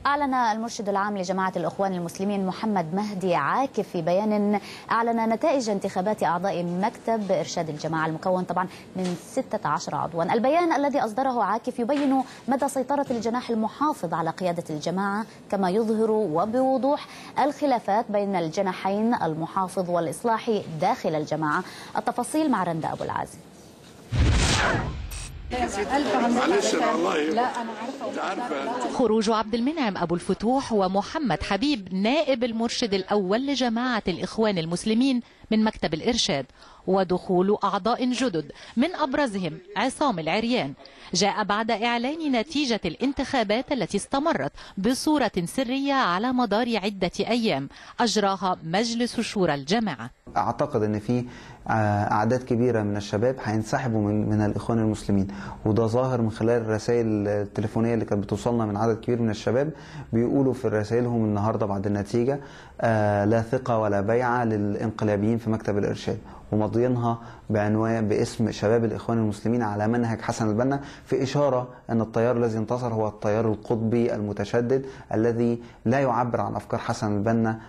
أعلن المرشد العام لجماعة الإخوان المسلمين محمد مهدي عاكف في بيان أعلن نتائج انتخابات أعضاء مكتب إرشاد الجماعة المكون طبعا من 16 عضوا. البيان الذي أصدره عاكف يبين مدى سيطرة الجناح المحافظ على قيادة الجماعة، كما يظهر وبوضوح الخلافات بين الجناحين المحافظ والإصلاحي داخل الجماعة. التفاصيل مع رندا أبو العازي. خروج عبد المنعم أبو الفتوح ومحمد حبيب نائب المرشد الأول لجماعة الإخوان المسلمين من مكتب الإرشاد، ودخول أعضاء جدد من أبرزهم عصام العريان، جاء بعد إعلان نتيجة الانتخابات التي استمرت بصورة سرية على مدار عدة أيام أجراها مجلس شورى الجماعة. أعتقد أن في أعداد كبيرة من الشباب هينسحبوا من الإخوان المسلمين، وده ظاهر من خلال الرسائل التليفونية اللي كانت بتوصلنا من عدد كبير من الشباب. بيقولوا في رسائلهم النهاردة بعد النتيجة لا ثقة ولا بيعة للانقلابيين في مكتب الإرشاد، ومضينها باسم شباب الإخوان المسلمين على منهج حسن البنا، في إشارة أن التيار الذي انتصر هو التيار القطبي المتشدد الذي لا يعبر عن أفكار حسن البنا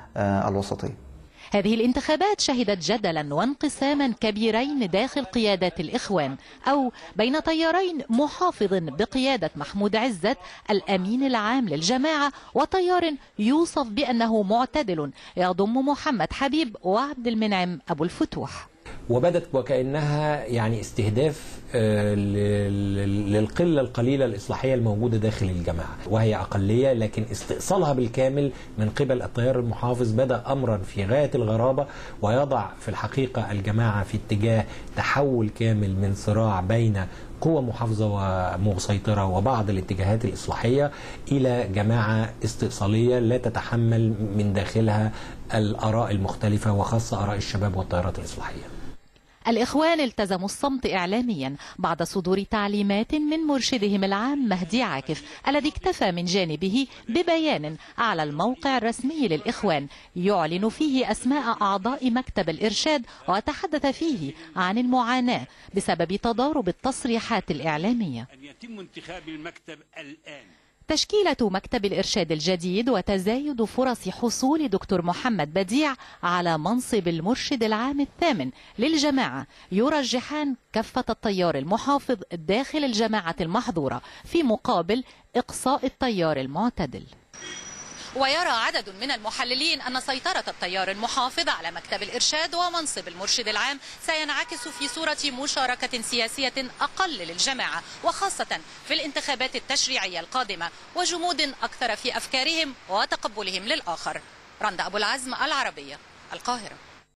الوسطية. هذه الانتخابات شهدت جدلا وانقساما كبيرين داخل قيادات الإخوان، أو بين تيارين محافظ بقيادة محمود عزت الأمين العام للجماعة، وتيار يوصف بأنه معتدل يضم محمد حبيب وعبد المنعم أبو الفتوح. وبدت وكأنها يعني استهداف للقلة القليلة الإصلاحية الموجودة داخل الجماعة، وهي أقلية، لكن استئصالها بالكامل من قبل التيار المحافظ بدأ أمرا في غاية الغرابة، ويضع في الحقيقة الجماعة في اتجاه تحول كامل من صراع بين قوة محافظة ومسيطرة وبعض الاتجاهات الإصلاحية إلى جماعة استئصالية لا تتحمل من داخلها الآراء المختلفة، وخاصة آراء الشباب والتيارات الإصلاحية. الإخوان التزموا الصمت إعلاميا بعد صدور تعليمات من مرشدهم العام مهدي عاكف، الذي اكتفى من جانبه ببيان على الموقع الرسمي للإخوان يعلن فيه أسماء أعضاء مكتب الإرشاد، وتحدث فيه عن المعاناة بسبب تضارب التصريحات الإعلامية. أن يتم انتخاب المكتب الآن. تشكيلة مكتب الإرشاد الجديد وتزايد فرص حصول دكتور محمد بديع على منصب المرشد العام الثامن للجماعة يرجحان كفة التيار المحافظ داخل الجماعة المحظورة في مقابل إقصاء التيار المعتدل. ويرى عدد من المحللين أن سيطرة التيار المحافظ على مكتب الإرشاد ومنصب المرشد العام سينعكس في صورة مشاركة سياسية أقل للجماعة، وخاصة في الانتخابات التشريعية القادمة، وجمود أكثر في أفكارهم وتقبلهم للآخر. رندا أبو العزم، العربية، القاهرة.